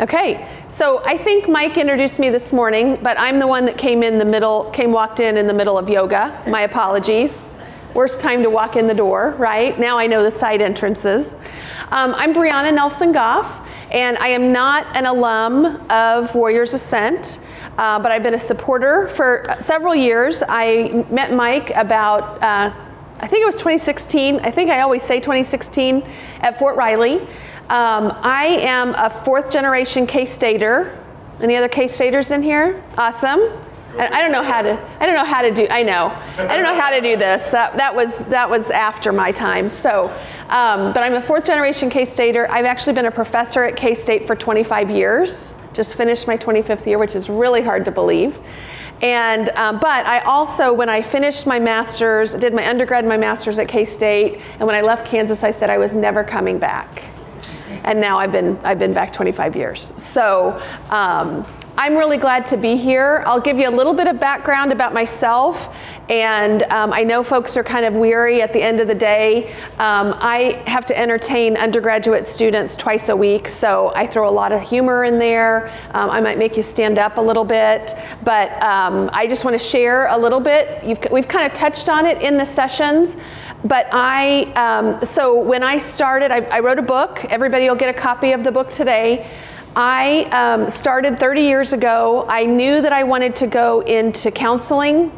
Okay, so I think Mike introduced me this morning, but I'm the one that walked in the middle of yoga. My apologies. Worst time to walk in the door, right? Now I know the side entrances. I'm Briana Goff, and I am not an alum of Warriors Ascent, but I've been a supporter for several years. I met Mike about, I think it was 2016. I think I always say 2016 at Fort Riley. I am a fourth generation K-Stater. Any other K-Staters in here? Awesome. I don't know how to do this. That was after my time. So, but I'm a fourth generation K-Stater. I've actually been a professor at K-State for 25 years. Just finished my 25th year, which is really hard to believe. And, but I also, when I finished my master's, did my undergrad and my master's at K-State, and when I left Kansas, I said I was never coming back. And now I've been back 25 years. So I'm really glad to be here. I'll give you a little bit of background about myself. And I know folks are kind of weary at the end of the day. I have to entertain undergraduate students twice a week, so I throw a lot of humor in there. I might make you stand up a little bit, but I just want to share a little bit. We've kind of touched on it in the sessions, but so when I started, I wrote a book. Everybody will get a copy of the book today. I started 30 years ago. I knew that I wanted to go into counseling.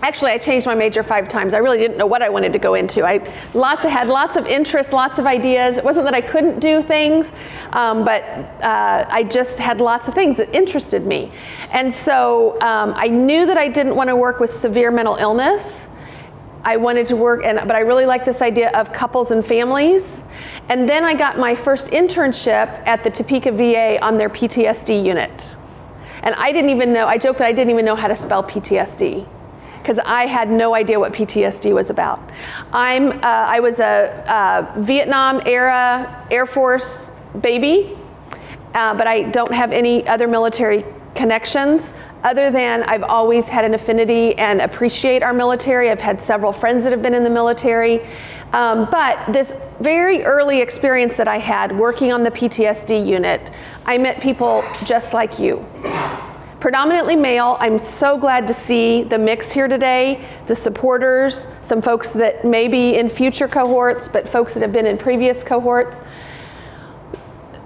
Actually, I changed my major 5 times. I really didn't know what I wanted to go into. I had lots of interests, lots of ideas. It wasn't that I couldn't do things, but I just had lots of things that interested me. And so I knew that I didn't want to work with severe mental illness. I wanted to work, but I really liked this idea of couples and families. And then I got my first internship at the Topeka VA on their PTSD unit. And I joked that I didn't even know how to spell PTSD, because I had no idea what PTSD was about. I was a Vietnam era Air Force baby, but I don't have any other military connections, other than I've always had an affinity and appreciate our military. I've had several friends that have been in the military. But this very early experience that I had working on the PTSD unit, I met people just like you. Predominantly male. I'm so glad to see the mix here today, the supporters, some folks that may be in future cohorts, but folks that have been in previous cohorts.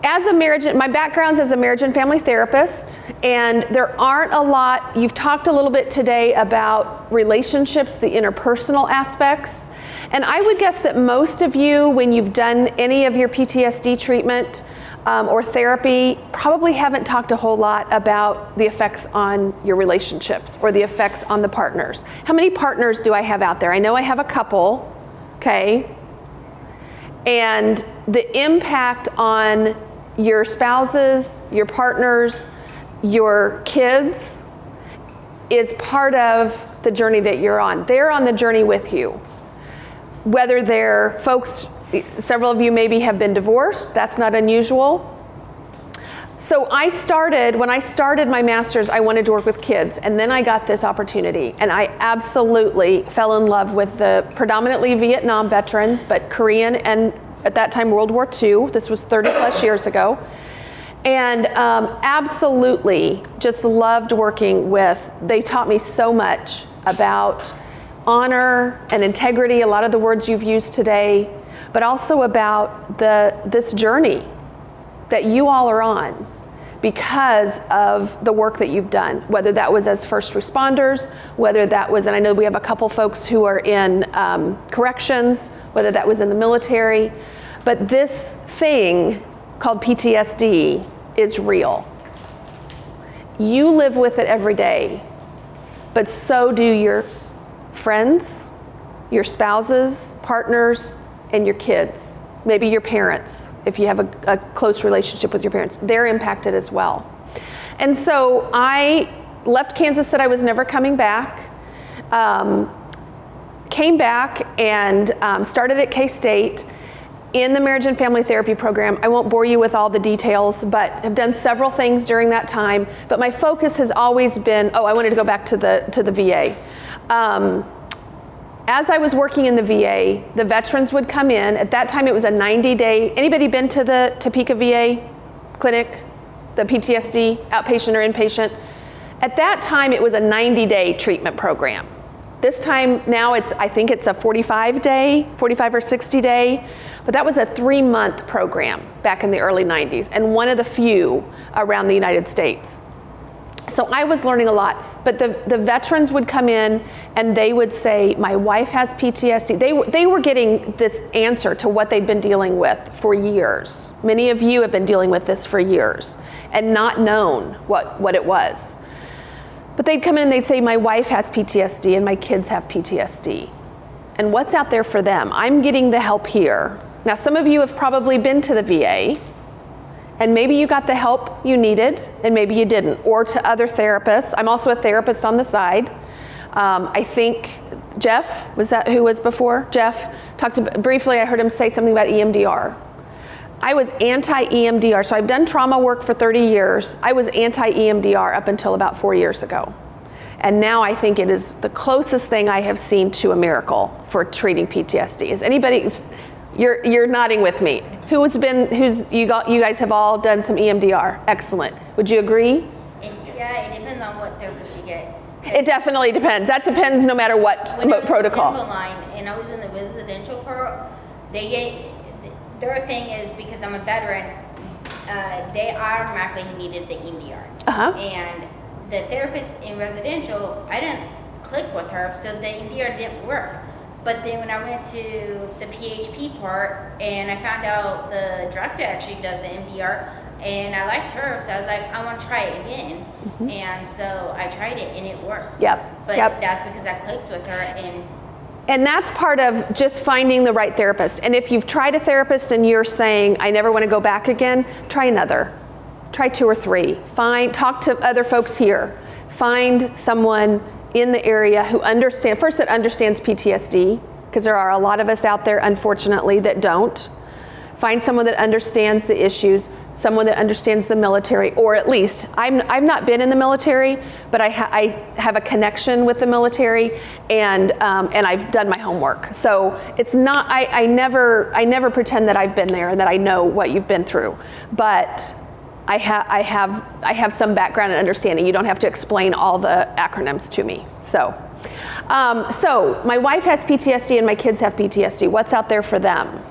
My background's as a marriage and family therapist, and there aren't a lot. You've talked a little bit today about relationships, the interpersonal aspects, and I would guess that most of you, when you've done any of your PTSD treatment or therapy, probably haven't talked a whole lot about the effects on your relationships or the effects on the partners. How many partners do I have out there? I know I have a couple, okay? And the impact on your spouses, your partners, your kids is part of the journey that you're on. They're on the journey with you. Whether they're folks, several of you maybe have been divorced, that's not unusual. So when I started my master's, I wanted to work with kids, and then I got this opportunity, and I absolutely fell in love with the predominantly Vietnam veterans, but Korean and at that time World War II. This was 30 plus years ago. And absolutely just loved working they taught me so much about honor and integrity, a lot of the words you've used today, but also about this journey that you all are on because of the work that you've done, whether that was as first responders, whether that was, and I know we have a couple folks who are in corrections, whether that was in the military, but this thing called PTSD is real. You live with it every day, but so do your friends, your spouses, partners, and your kids, maybe your parents, if you have a close relationship with your parents. They're impacted as well. And so I left Kansas, said I was never coming back, came back and started at K-State in the marriage and family therapy program. I won't bore you with all the details, but have done several things during that time. But my focus has always been, I wanted to go back to the VA. As I was working in the VA, the veterans would come in. At that time, it was a 90-day. Anybody been to the Topeka VA clinic? the PTSD, outpatient or inpatient. At that time, it was a 90-day treatment program. This time now I think it's a 45 or 60-day, but that was a 3-month program back in the early 90s, and one of the few around the United States. So I was learning a lot, but the veterans would come in and they would say, my wife has PTSD. They were getting this answer to what they'd been dealing with for years. Many of you have been dealing with this for years and not known what it was. But they'd come in and they'd say, my wife has PTSD and my kids have PTSD. And what's out there for them? I'm getting the help here. Now, some of you have probably been to the VA, and maybe you got the help you needed, and maybe you didn't, or to other therapists. I'm also a therapist on the side. I think Jeff, was that who was before? Jeff talked about, briefly, I heard him say something about EMDR. I was anti-EMDR, so I've done trauma work for 30 years. I was anti-EMDR up until about 4 years ago. And now I think it is the closest thing I have seen to a miracle for treating PTSD. Is anybody, you're nodding with me. You guys have all done some EMDR. Excellent. Would you agree? It depends on what therapist you get. It definitely depends. That depends no matter what protocol. When I was in Timberline and I was in the residential part, their thing is, because I'm a veteran, they automatically needed the EMDR. And the therapist in residential, I didn't click with her, so the EMDR didn't work. But then when I went to the PHP part and I found out the director actually does the MDR, and I liked her, so I was like, I want to try it again. And so I tried it and it worked. But that's because I clicked with her. And that's part of just finding the right therapist. And if you've tried a therapist and you're saying, I never want to go back again, try another. Try 2 or 3. Talk to other folks here. Find someone in the area who understands PTSD, because there are a lot of us out there, unfortunately, that don't. Find someone that understands the issues, someone that understands the military, or at least, I've not been in the military, but I have a connection with the military, and I've done my homework. So it's not, I never pretend that I've been there and that I know what you've been through, but I have some background and understanding. You don't have to explain all the acronyms to me. So my wife has PTSD and my kids have PTSD. What's out there for them?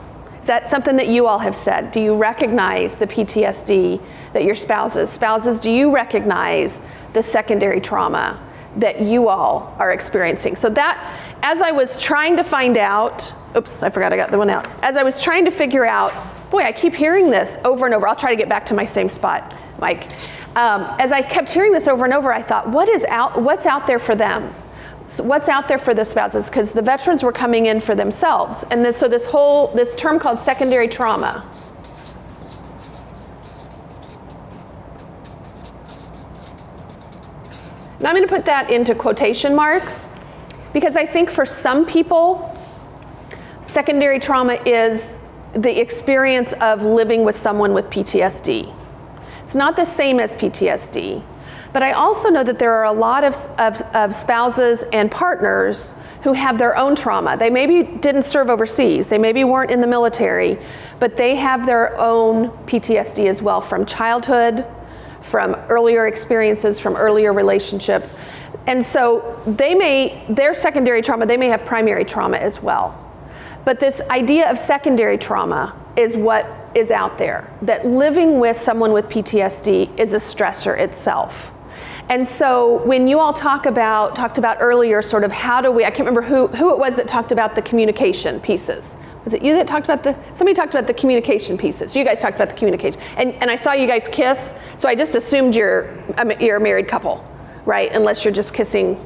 Is that something that you all have said? Do you recognize the PTSD that your spouses, do you recognize the secondary trauma that you all are experiencing? So that, as I was trying to find out, oops, I forgot I got the one out. As I was trying to figure out, boy, I keep hearing this over and over. I'll try to get back to my same spot, Mike. As I kept hearing this over and over, I thought, what's out there for them? So what's out there for the spouses? Because the veterans were coming in for themselves. And this term called secondary trauma. Now I'm going to put that into quotation marks, because I think for some people, secondary trauma is the experience of living with someone with PTSD. It's not the same as PTSD, but I also know that there are a lot of spouses and partners who have their own trauma. They maybe didn't serve overseas, they maybe weren't in the military, but they have their own PTSD as well, from childhood, from earlier experiences, from earlier relationships. And so their secondary trauma, they may have primary trauma as well. But this idea of secondary trauma is what is out there, that living with someone with PTSD is a stressor itself. And so when you all talked about earlier, sort of how do we, I can't remember who it was that talked about the communication pieces. Was it you that talked about somebody talked about the communication pieces. You guys talked about the communication. And I saw you guys kiss, so I just assumed you're a married couple, right? Unless you're just kissing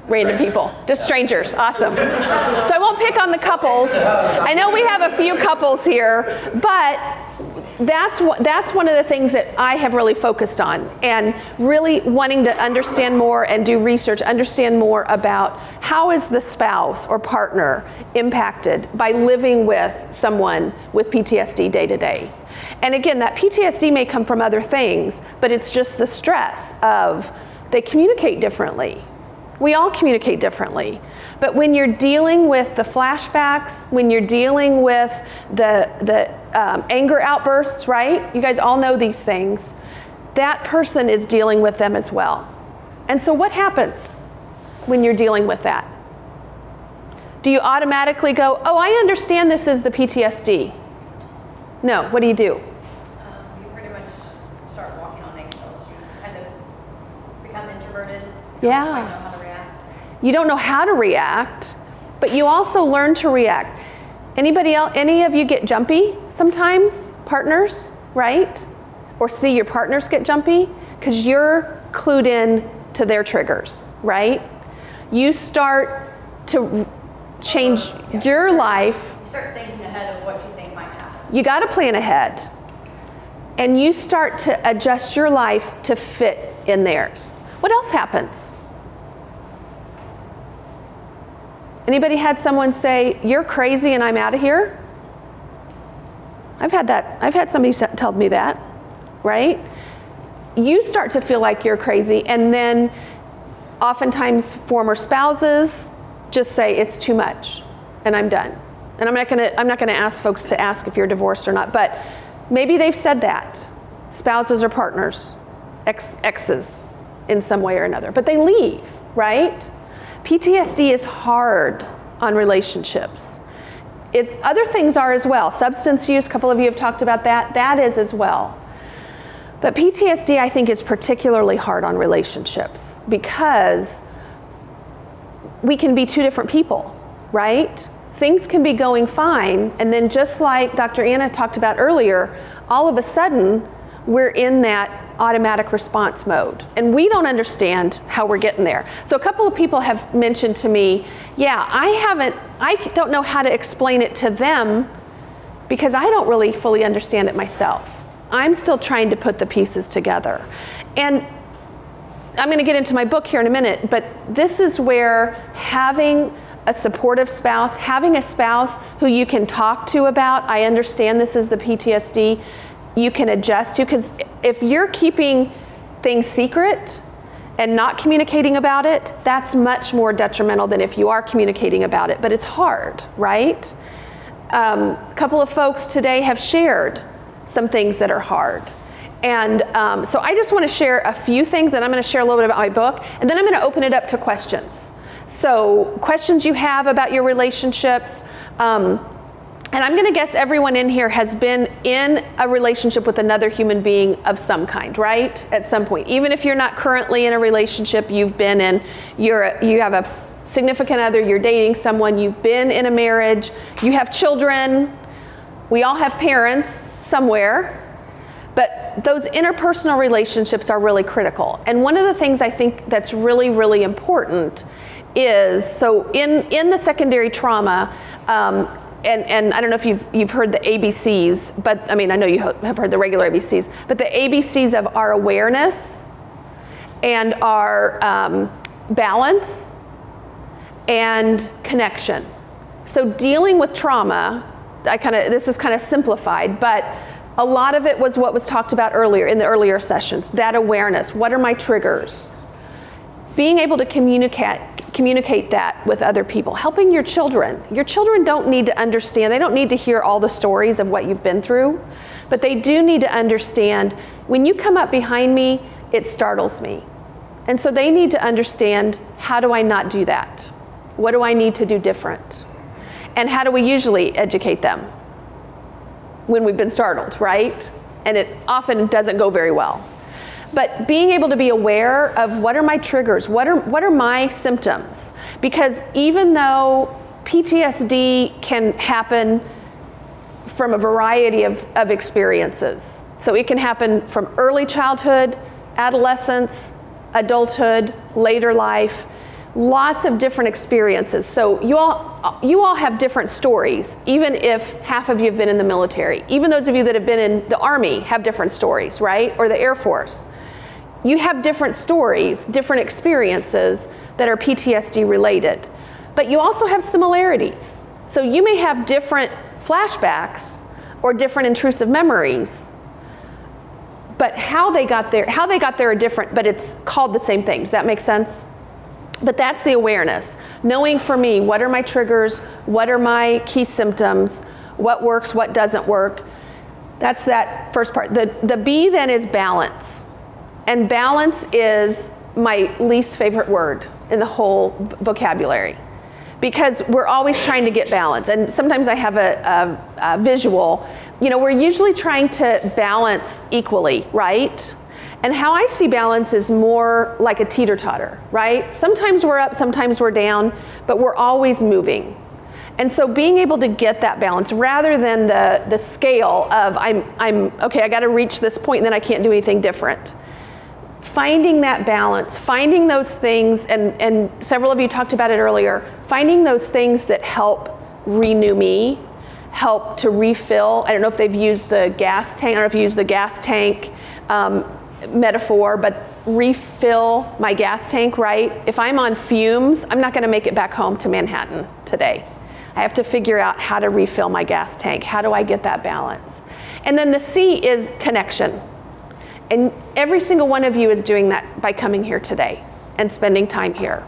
random people, just strangers. Awesome. So I won't pick on the couples. I know we have a few couples here, but that's one of the things that I have really focused on, and really wanting to understand more and do research, understand more about how is the spouse or partner impacted by living with someone with PTSD day to day. And again, that PTSD may come from other things, but it's just the stress of they communicate differently. We all communicate differently. But when you're dealing with the flashbacks, when you're dealing with the anger outbursts, right? You guys all know these things. that person is dealing with them as well. And so what happens when you're dealing with that? Do you automatically go, oh, I understand this is the PTSD? No, what do? You pretty much start walking on eggshells. You kind of become introverted. You don't quite know how to react. You don't know how to react, but you also learn to react. Anybody else, any of you get jumpy sometimes? Partners, right? Or see your partners get jumpy? Because you're clued in to their triggers, right? You start to change your life. You start thinking ahead of what you think might happen. You got to plan ahead. And you start to adjust your life to fit in theirs. What else happens? Anybody had someone say, you're crazy and I'm out of here? I've had that. I've had somebody tell me that, right? You start to feel like you're crazy, and then oftentimes former spouses just say it's too much and I'm done. And I'm not gonna ask folks to ask if you're divorced or not, but maybe they've said that. Spouses or partners, exes in some way or another, but they leave, right? PTSD is hard on relationships. Other things are as well. Substance use, a couple of you have talked about that. That is as well. But PTSD, I think, is particularly hard on relationships because we can be two different people, right? Things can be going fine, and then just like Dr. Anna talked about earlier, all of a sudden, we're in that automatic response mode. And we don't understand how we're getting there. So a couple of people have mentioned to me, yeah, I don't know how to explain it to them because I don't really fully understand it myself. I'm still trying to put the pieces together. And I'm going to get into my book here in a minute, but this is where having a supportive spouse, having a spouse who you can talk to about, I understand this is the PTSD, you can adjust to, because if you're keeping things secret and not communicating about it, that's much more detrimental than if you are communicating about it, but it's hard, right? A couple of folks today have shared some things that are hard. And so I just want to share a few things, and I'm going to share a little bit about my book, and then I'm going to open it up to questions. So questions you have about your relationships, and I'm going to guess everyone in here has been in a relationship with another human being of some kind, right? At some point. Even if you're not currently in a relationship, you've been in, you have a significant other, you're dating someone, you've been in a marriage, you have children, we all have parents somewhere, but those interpersonal relationships are really critical. And one of the things I think that's really, really important is, so in the secondary trauma, and I don't know if you've heard the ABCs, but I mean, I know you have heard the regular ABCs, but the ABCs of our awareness and our balance and connection. So dealing with trauma, this is kind of simplified, but a lot of it was what was talked about earlier in the earlier sessions, that awareness. What are my triggers? Being able to communicate that with other people, helping your children. Your children don't need to understand, they don't need to hear all the stories of what you've been through, but they do need to understand, when you come up behind me, it startles me. And so they need to understand, how do I not do that? What do I need to do different? And how do we usually educate them? When we've been startled, right? And it often doesn't go very well. But being able to be aware of what are my triggers, what are my symptoms? Because even though PTSD can happen from a variety of experiences. So it can happen from early childhood, adolescence, adulthood, later life, lots of different experiences. So you all have different stories, even if half of you have been in the military. Even those of you that have been in the Army have different stories, right? Or the Air Force. You have different stories, different experiences that are PTSD related. But you also have similarities. So you may have different flashbacks or different intrusive memories, but how they got there are different, but it's called the same thing. Does that make sense? But that's the awareness. Knowing for me, what are my triggers? What are my key symptoms? What works, what doesn't work? That's that first part. The B then is balance. And balance is my least favorite word in the whole vocabulary, because we're always trying to get balance. And sometimes I have a visual, we're usually trying to balance equally, right? And how I see balance is more like a teeter-totter, right? Sometimes we're up, sometimes we're down, but we're always moving. And so being able to get that balance rather than the scale of I'm okay, I got to reach this point and then I can't do anything different. Finding that balance, finding those things, and several of you talked about it earlier, finding those things that help renew me, help to refill. I don't know if they've used the gas tank, I don't know if you use the gas tank metaphor, but refill my gas tank, right? If I'm on fumes, I'm not going to make it back home to Manhattan today. I have to figure out how to refill my gas tank. How do I get that balance? And then the C is connection. And every single one of you is doing that by coming here today and spending time here.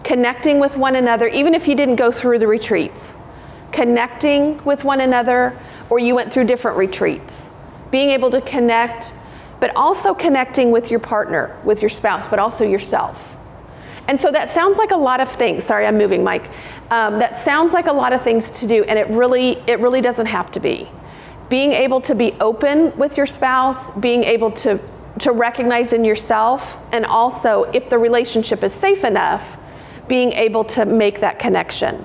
Connecting with one another, even if you didn't go through the retreats. Connecting with one another, or you went through different retreats. Being able to connect, but also connecting with your partner, with your spouse, but also yourself. And so that sounds like a lot of things. Sorry, I'm moving, Mike. That sounds like a lot of things to do, and it really doesn't have to be. Being able to be open with your spouse, being able to recognize in yourself, and also, if the relationship is safe enough, being able to make that connection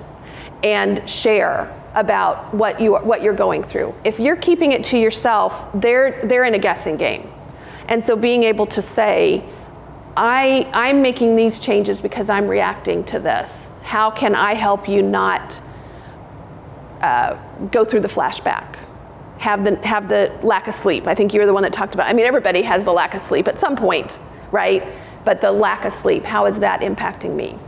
and share about what you're going through. If you're keeping it to yourself, they're in a guessing game. And so being able to say, I'm making these changes because I'm reacting to this. How can I help you not go through the flashback? Have the lack of sleep. I think you're the one that talked about, everybody has the lack of sleep at some point, right? But the lack of sleep, how is that impacting me?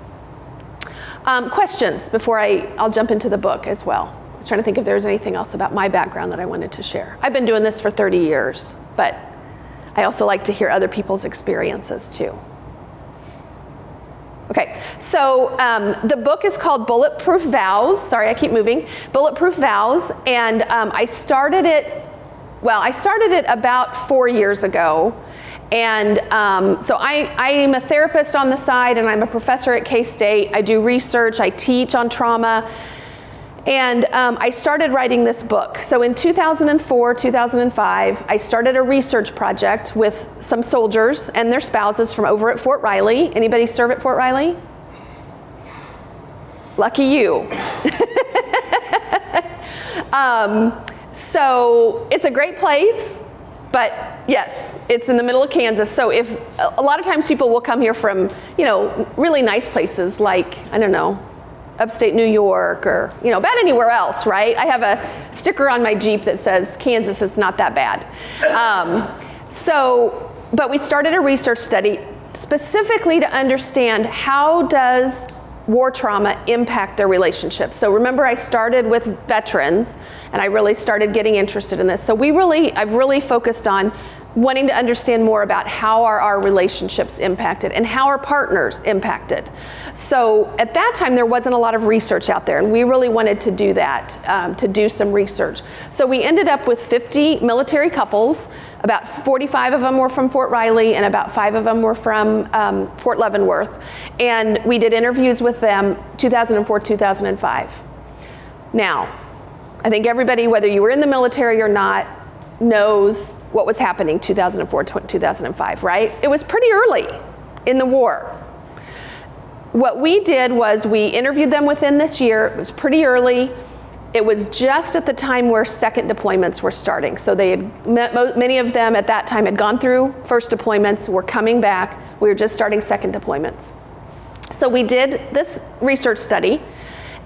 Questions before I'll jump into the book as well. I was trying to think if there was anything else about my background that I wanted to share. I've been doing this for 30 years, but I also like to hear other people's experiences too. Okay, so the book is called Bulletproof Vows. Sorry, I keep moving. Bulletproof Vows, and I started it about 4 years ago. And so I am a therapist on the side, and I'm a professor at K-State. I do research, I teach on trauma. And I started writing this book. So in 2004, 2005, I started a research project with some soldiers and their spouses from over at Fort Riley. Anybody serve at Fort Riley? Lucky you. So it's a great place, but yes, it's in the middle of Kansas. So if a lot of times people will come here from, really nice places like, I don't know, upstate New York or, about anywhere else, right? I have a sticker on my Jeep that says, Kansas, it's not that bad. But we started a research study specifically to understand how does war trauma impact their relationships. So remember, I started with veterans, and I really started getting interested in this. So I've really focused on wanting to understand more about how are our relationships impacted and how are partners impacted. So at that time, there wasn't a lot of research out there, and we really wanted to do that, to do some research. So we ended up with 50 military couples. About 45 of them were from Fort Riley, and about 5 of them were from Fort Leavenworth. And we did interviews with them 2004, 2005. Now, I think everybody, whether you were in the military or not, knows what was happening 2004, 2005, right? It was pretty early in the war. What we did was we interviewed them within this year. It was pretty early. It was just at the time where second deployments were starting. So they had many of them at that time had gone through first deployments, were coming back. We were just starting second deployments. So we did this research study,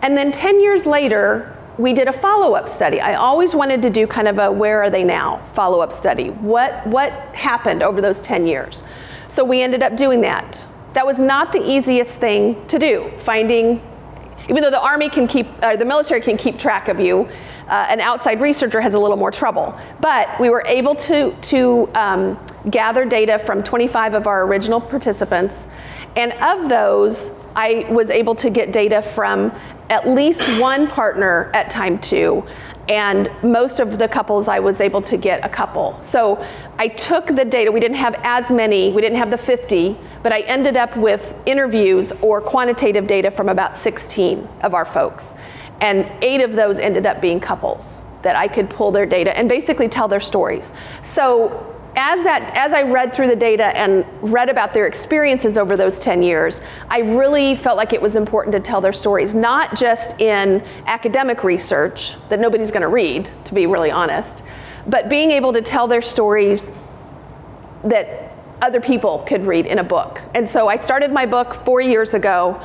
and then 10 years later, we did a follow-up study. I always wanted to do kind of a where are they now follow-up study. What happened over those 10 years? So we ended up doing that. That was not the easiest thing to do, even though the Army the military can keep track of you, an outside researcher has a little more trouble. But we were able to gather data from 25 of our original participants, and of those, I was able to get data from at least one partner at time 2, And most of the couples I was able to get a couple. So I took the data, we didn't have as many, we didn't have the 50, but I ended up with interviews or quantitative data from about 16 of our folks. And 8 of those ended up being couples that I could pull their data and basically tell their stories. So as I read through the data and read about their experiences over those 10 years, I really felt like it was important to tell their stories, not just in academic research that nobody's going to read, to be really honest, but being able to tell their stories that other people could read in a book. And so I started my book 4 years ago,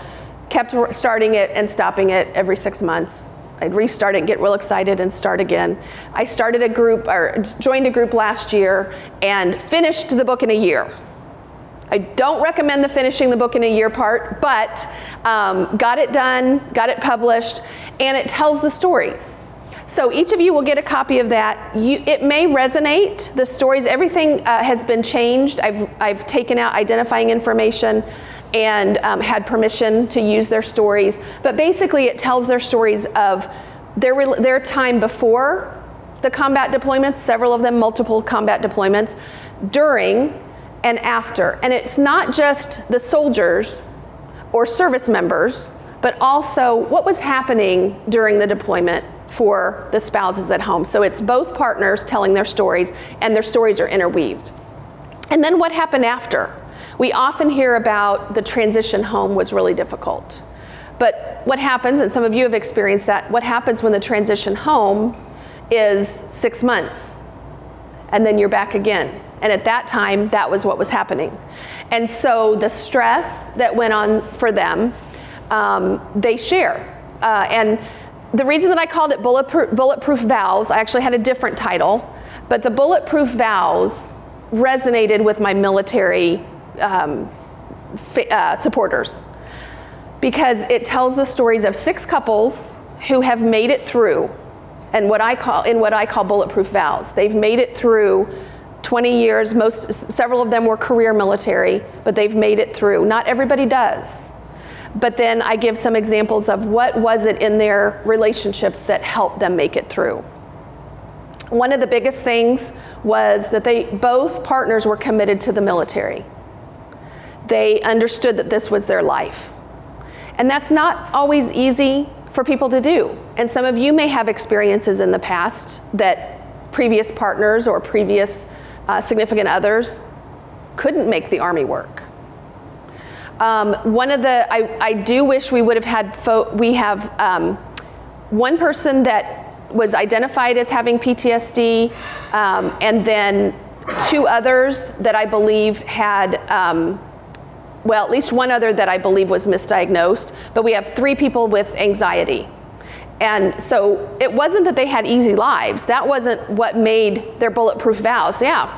kept starting it and stopping it every 6 months. I'd restart it, get real excited, and start again. I started a group, or joined a group last year, and finished the book in a year. I don't recommend the finishing the book in a year part, but got it done, got it published, and it tells the stories. So each of you will get a copy of that. It may resonate, the stories, everything has been changed. I've taken out identifying information and had permission to use their stories. But basically it tells their stories of their time before the combat deployments, several of them multiple combat deployments, during and after. And it's not just the soldiers or service members, but also what was happening during the deployment for the spouses at home. So it's both partners telling their stories, and their stories are interweaved. And then what happened after? We often hear about the transition home was really difficult. But what happens, and some of you have experienced that, what happens when the transition home is 6 months, and then you're back again. And at that time, that was what was happening. And so the stress that went on for them, they share. And the reason that I called it Bulletproof Vows, I actually had a different title, but the Bulletproof Vows resonated with my military supporters, because it tells the stories of 6 couples who have made it through, and what I call bulletproof vows. They've made it through 20 years. Several of them were career military, but they've made it through. Not everybody does. But then I give some examples of what was it in their relationships that helped them make it through. One of the biggest things was that both partners were committed to the military. They understood that this was their life. And that's not always easy for people to do. And some of you may have experiences in the past that previous partners or previous significant others couldn't make the Army work. I do wish we would have had, we have one person that was identified as having PTSD, and then 2 others that I believe had, well, at least one other that I believe was misdiagnosed, but we have 3 people with anxiety. And so it wasn't that they had easy lives. That wasn't what made their bulletproof vows. Yeah,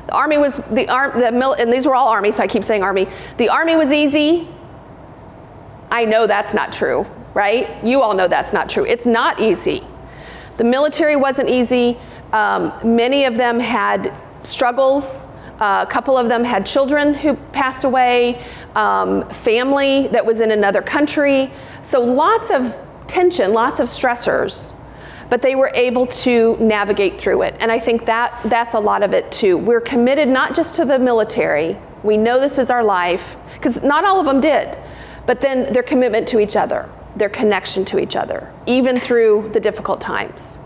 the Army was, and these were all Army, so I keep saying Army. The Army was easy. I know that's not true, right? You all know that's not true. It's not easy. The military wasn't easy. Many of them had struggles. A couple of them had children who passed away, family that was in another country. So lots of tension, lots of stressors, but they were able to navigate through it. And I think that's a lot of it too. We're committed not just to the military. We know this is our life, because not all of them did, but then their commitment to each other, their connection to each other, even through the difficult times.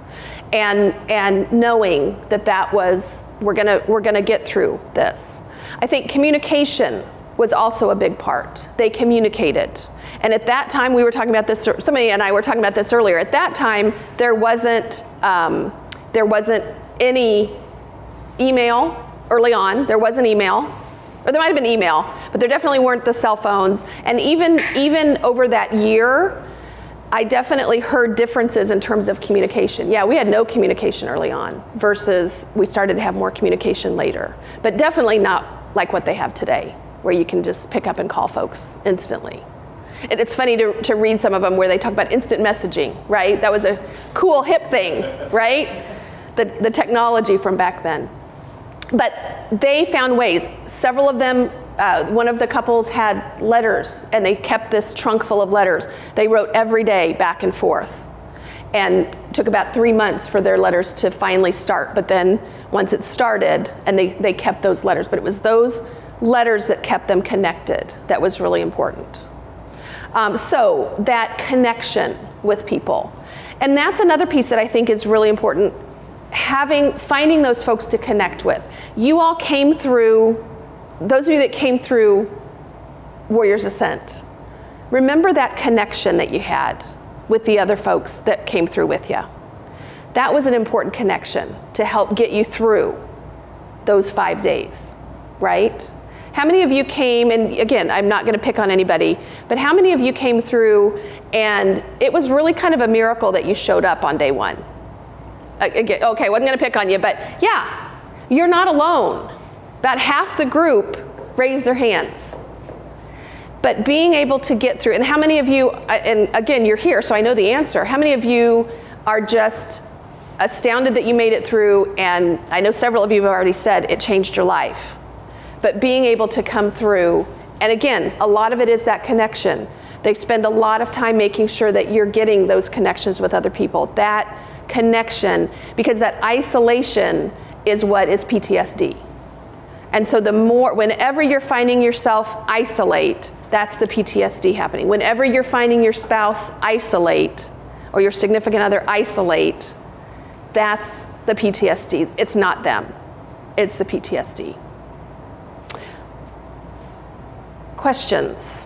And knowing that was, we're gonna get through this. I think communication was also a big part. They communicated. And at that time, we were talking about this, somebody and I were talking about this earlier. At that time, there wasn't any email early on. There wasn't email, or there might have been email, but there definitely weren't the cell phones. And even over that year, I definitely heard differences in terms of communication. Yeah, we had no communication early on versus we started to have more communication later. But definitely not like what they have today, where you can just pick up and call folks instantly. And it's funny to read some of them where they talk about instant messaging, right? That was a cool, hip thing, right? The technology from back then. But they found ways. Several of them, one of the couples had letters, and they kept this trunk full of letters. They wrote every day back and forth. and took about 3 months for their letters to finally start. But then once it started, and they kept those letters, but it was those letters that kept them connected that was really important. So that connection with people. And that's another piece that I think is really important, finding those folks to connect with. You all came through, those of you that came through Warriors Ascent, remember that connection that you had with the other folks that came through with you. That was an important connection to help get you through those 5 days, right? How many of you came, and again, I'm not going to pick on anybody, but how many of you came through and it was really kind of a miracle that you showed up on day 1? Again, okay, wasn't going to pick on you, but yeah, you're not alone. About half the group raised their hands. But being able to get through, and how many of you, and again, you're here, so I know the answer. How many of you are just astounded that you made it through, and I know several of you have already said it changed your life. But being able to come through, and again, a lot of it is that connection. They spend a lot of time making sure that you're getting those connections with other people. That connection, because that isolation is what is PTSD. And so whenever you're finding yourself isolate, that's the PTSD happening. Whenever you're finding your spouse isolate, or your significant other isolate, that's the PTSD. It's not them, it's the PTSD. Questions?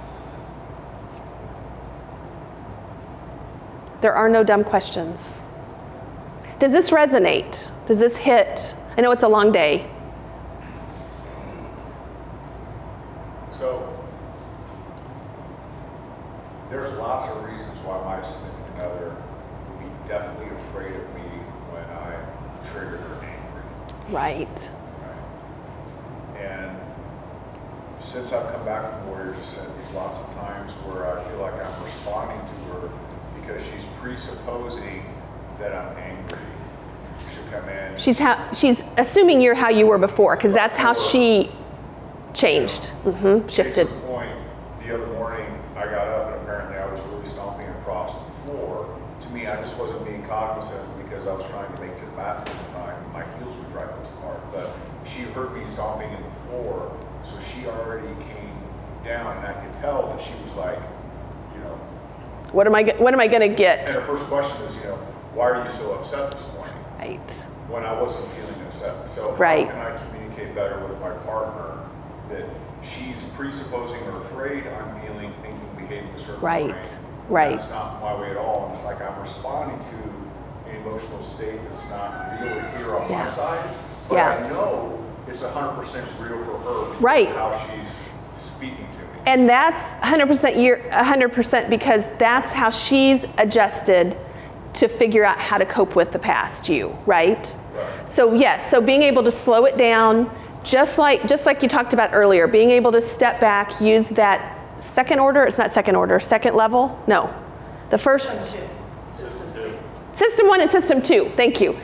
There are no dumb questions. Does this resonate? Does this hit? I know it's a long day. So, there's lots of reasons why my significant other would be definitely afraid of me when I triggered her angry. Right. And since I've come back from Warriors Ascent, there's lots of times where I feel like I'm responding to her because she's presupposing that I'm angry. She'll come in. She's assuming you're how you were before, because that's how she changed, shifted. Case in point, the other morning I got up and apparently I was really stomping across the floor. To me, I just wasn't being cognizant because I was trying to make it to the bathroom at the time. My heels were driving too hard, but she heard me stomping in the floor, so she already came down, and I could tell that she was like, you know, what am I going to get? And her first question is, you know, why are you so upset this morning? Right. When I wasn't feeling upset. So right. How can I communicate better with my partner that she's presupposing or afraid I'm feeling, thinking, behaving a certain way. Right. That's not my way at all. And it's like I'm responding to an emotional state that's not real or here on my side. But I know it's 100% real for her because of how she's speaking to me. And that's 100% because that's how she's adjusted to figure out how to cope with the past you, right? So yes, so being able to slow it down, just like you talked about earlier, being able to step back, use that second order, it's not second order, second level? No. The first. System 1 and System 2, thank you.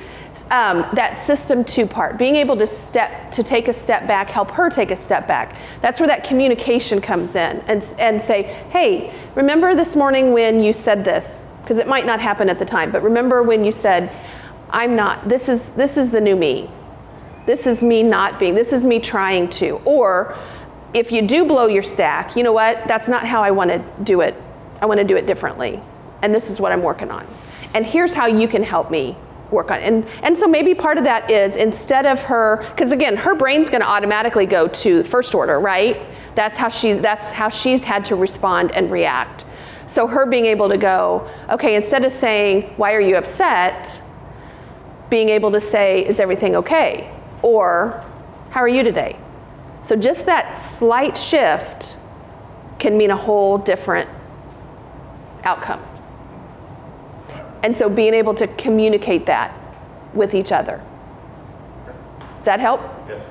That System 2 part, being able to take a step back, help her take a step back. That's where that communication comes in and say, hey, remember this morning when you said this? Because it might not happen at the time, but remember when you said, I'm not, this is the new me. This is me not being, this is me trying to. Or if you do blow your stack, you know what, that's not how I want to do it. I want to do it differently. And this is what I'm working on. And here's how you can help me work on it. And so maybe part of that is instead of her, because again, her brain's going to automatically go to first order, right? That's how she's had to respond and react. So her being able to go, okay, instead of saying, why are you upset? Being able to say, is everything okay? Or, how are you today? So just that slight shift can mean a whole different outcome. And so being able to communicate that with each other. Does that help? Yes.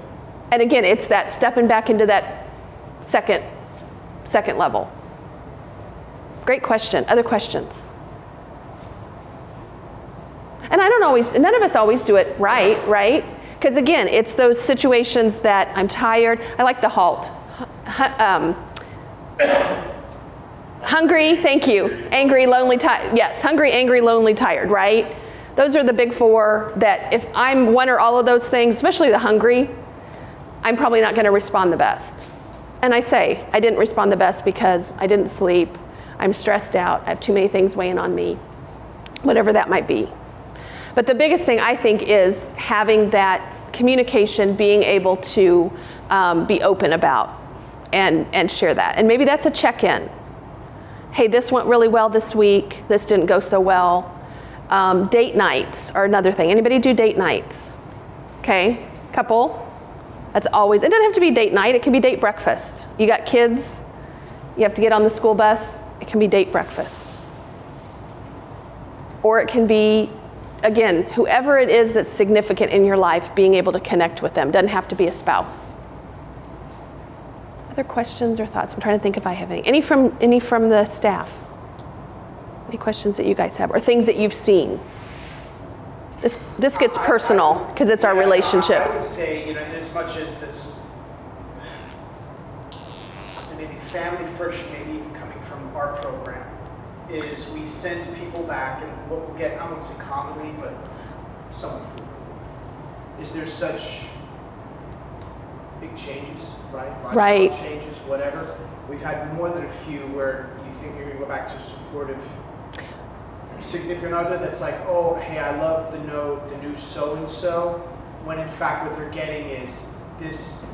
And again, it's that stepping back into that second level. Great question. Other questions? And none of us always do it right? Because again, it's those situations that I'm tired. I like the HALT. Hungry, thank you. Angry, lonely, tired. Yes, hungry, angry, lonely, tired, right? Those are the big four that if I'm one or all of those things, especially the hungry, I'm probably not going to respond the best. And I say, I didn't respond the best because I didn't sleep, I'm stressed out, I have too many things weighing on me, whatever that might be. But the biggest thing I think is having that communication, being able to be open about and share that. And maybe that's a check-in. Hey, this went really well this week, this didn't go so well. Date nights are another thing. Anybody do date nights? Okay, couple. That's always, it doesn't have to be date night, it can be date breakfast. You got kids, you have to get on the school bus, it can be date breakfast. Or it can be, again, whoever it is that's significant in your life, being able to connect with them. Doesn't have to be a spouse. Other questions or thoughts? I'm trying to think if I have any. Any from the staff? Any questions that you guys have, or things that you've seen? This gets personal because it's our relationships. I would say, in as much as this, maybe family friction, maybe even coming from our program, is we send people back, and what we'll get, I won't say commonly, but somewhat frequently, is there's such big changes, right? Lifestyle changes, whatever. We've had more than a few where you think you're going to go back to a supportive significant other that's like, oh, hey, I love the new so-and-so, when in fact what they're getting is this,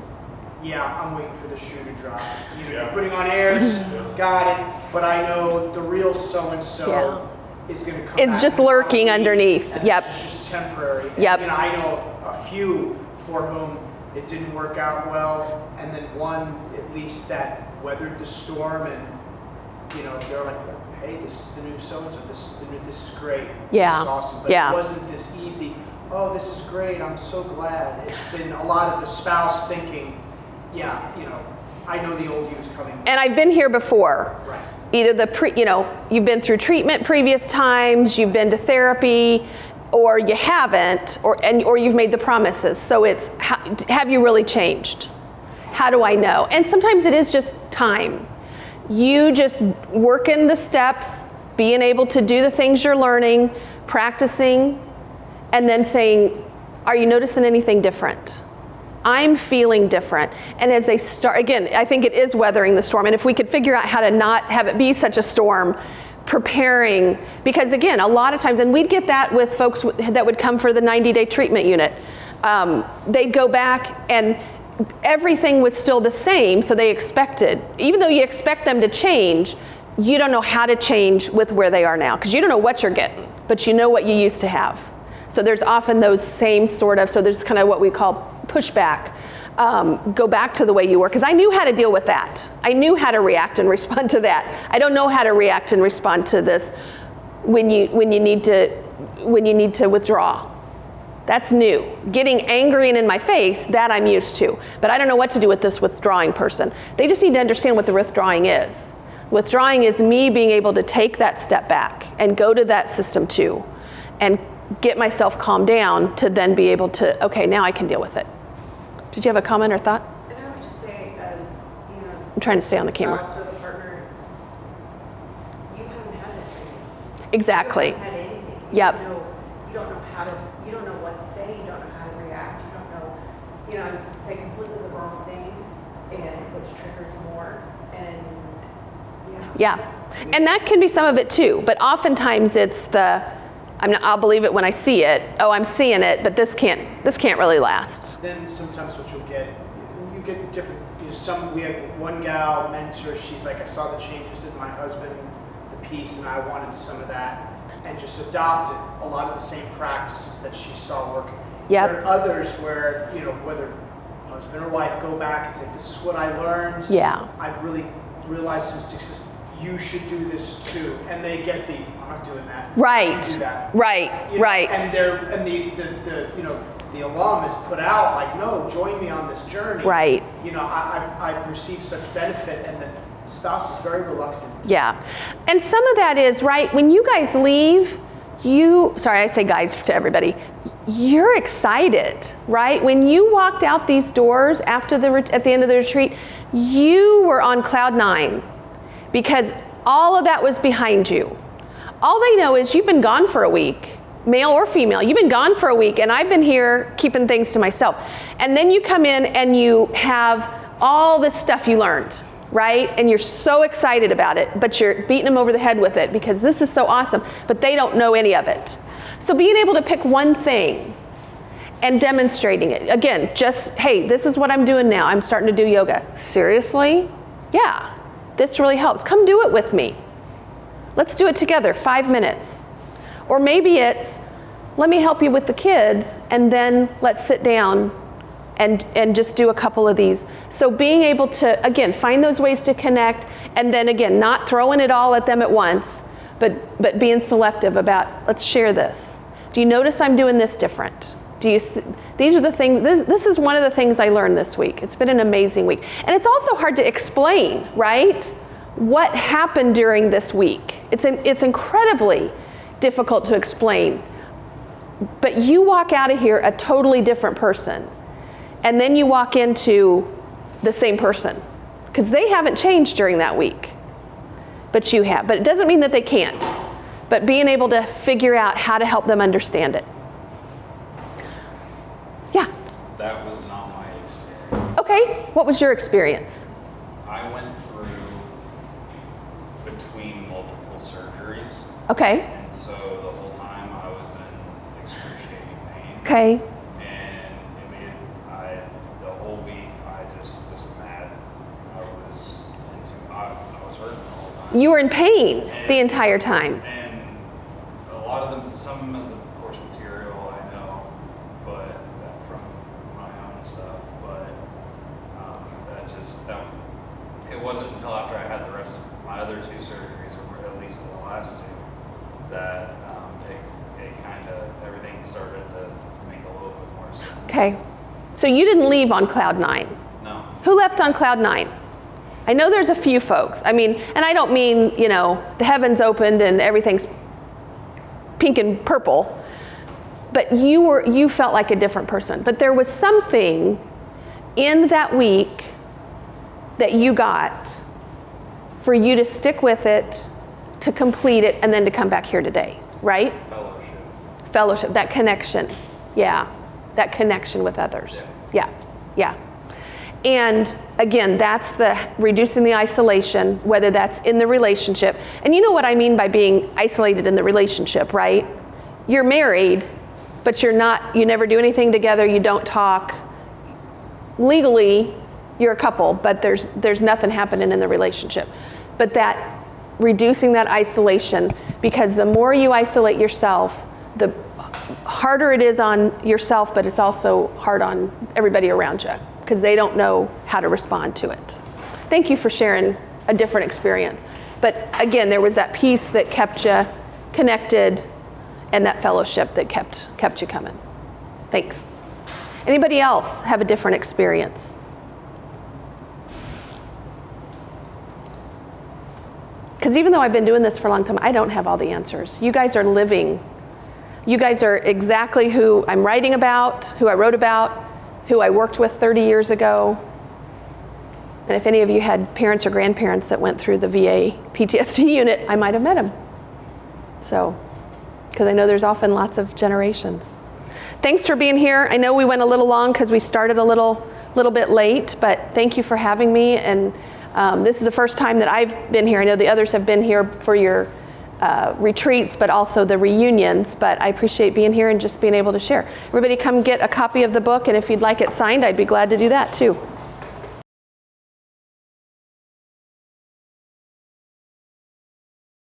yeah, I'm waiting for the shoe to drop. You're putting on airs, got it, but I know the real so-and-so is going to come It's back just lurking underneath. Yep. It's just temporary. Yep. And, I know a few for whom it didn't work out well, and then one at least that weathered the storm, and they're like, hey, this is the new so-and-so, this is great, Yeah. this is awesome, but it wasn't this easy. Oh, this is great, I'm so glad. It's been a lot of the spouse thinking, I know the old you is coming. And I've been here before. Right. Either you've been through treatment previous times, you've been to therapy, or you haven't, or you've made the promises. So it's, have you really changed? How do I know? And sometimes it is just time. You just working the steps, being able to do the things you're learning, practicing, and then saying, are you noticing anything different? I'm feeling different. And as they start, again, I think it is weathering the storm. And if we could figure out how to not have it be such a storm, preparing, because again, a lot of times, and we'd get that with folks that would come for the 90-day treatment unit. They'd go back and everything was still the same, so they expected, even though you expect them to change, you don't know how to change with where they are now, because you don't know what you're getting, but you know what you used to have. So there's often those same sort of, so there's kind of what we call pushback. Go back to the way you were, because I knew how to deal with that. I knew how to react and respond to that. I don't know how to react and respond to this when you need to withdraw. That's new. Getting angry and in my face, that I'm used to. But I don't know what to do with this withdrawing person. They just need to understand what the withdrawing is. Withdrawing is me being able to take that step back and go to that system 2 and get myself calmed down to then be able to, okay, now I can deal with it. Did you have a comment or thought? And I would just say, as I'm trying to stay on the camera. spouse or the partner, you haven't had that training. Exactly. You haven't had anything. Yep. You don't know how to. You don't know what to say. You don't know how to react. You don't know. Say completely the wrong thing, and which triggers more. And yeah, and that can be some of it too. But oftentimes it's I'll believe it when I see it. Oh, I'm seeing it, but this can't really last. Then sometimes what you get different. We had one gal mentor. She's like, I saw the changes in my husband, the piece, and I wanted some of that, and just adopted a lot of the same practices that she saw working. Yep. There are others where whether husband or wife go back and say, this is what I learned. Yeah. I've really realized some success. You should do this too, and they get I'm not doing that. Right. Do that. Right. Right. And the alum is put out like, no, join me on this journey. Right. I've received such benefit, and the spouse is very reluctant. Yeah, and some of that is right when you guys leave. Sorry, I say guys to everybody. You're excited, right? When you walked out these doors at the end of the retreat, you were on cloud 9. Because all of that was behind you. All they know is you've been gone for a week, male or female. You've been gone for a week, and I've been here keeping things to myself. And then you come in and you have all this stuff you learned, right? And you're so excited about it, but you're beating them over the head with it because this is so awesome, but they don't know any of it. So being able to pick one thing and demonstrating it. Again, just, hey, this is what I'm doing now. I'm starting to do yoga. Seriously? Yeah, this really helps. Come do it with me. Let's do it together, 5 minutes. Or maybe it's, let me help you with the kids, and then let's sit down and just do a couple of these. So being able to, again, find those ways to connect, and then again, not throwing it all at them at once, but being selective about, let's share this. Do you notice I'm doing this different? Do you see, these are the things, this is one of the things I learned this week. It's been an amazing week. And it's also hard to explain, right? What happened during this week. It's incredibly difficult to explain. But you walk out of here a totally different person. And then you walk into the same person. Because they haven't changed during that week. But you have. But it doesn't mean that they can't. But being able to figure out how to help them understand it. Yeah. That was not my experience. Okay. What was your experience? I went through between multiple surgeries. Okay. And so the whole time I was in excruciating pain. Okay. And it made the whole week I just was mad. I was hurting the whole time. You were in pain the entire time. And a lot of them, some of the course material I know, but from my own stuff, but it wasn't until after I had the rest of my other 2 surgeries, or at least the last 2, that it kind of, everything started to make a little bit more sense. Okay. So you didn't leave on cloud 9. No. Who left on cloud 9? I know there's a few folks. I mean, and I don't mean, the heavens opened and everything's pink and purple, but you felt like a different person. But there was something in that week that you got for you to stick with it, to complete it, and then to come back here today, right? Fellowship, that connection. Yeah, that connection with others. Yeah. And again, that's the reducing the isolation, whether that's in the relationship. And you know what I mean by being isolated in the relationship, right? You're married, but you never do anything together, you don't talk. Legally, you're a couple, but there's nothing happening in the relationship. But that reducing that isolation, because the more you isolate yourself, the harder it is on yourself, but it's also hard on everybody around you, because they don't know how to respond to it. Thank you for sharing a different experience. But again, there was that piece that kept you connected, and that fellowship that kept you coming. Thanks. Anybody else have a different experience? Because even though I've been doing this for a long time, I don't have all the answers. You guys are living. You guys are exactly who I'm writing about, who I wrote about, who I worked with 30 years ago. And if any of you had parents or grandparents that went through the VA PTSD unit, I might have met them. So, because I know there's often lots of generations. Thanks for being here. I know we went a little long because we started a little bit late, but thank you for having me. And this is the first time that I've been here. I know the others have been here for your retreats, but also the reunions. But I appreciate being here and just being able to share. Everybody come get a copy of the book, and if you'd like it signed, I'd be glad to do that too.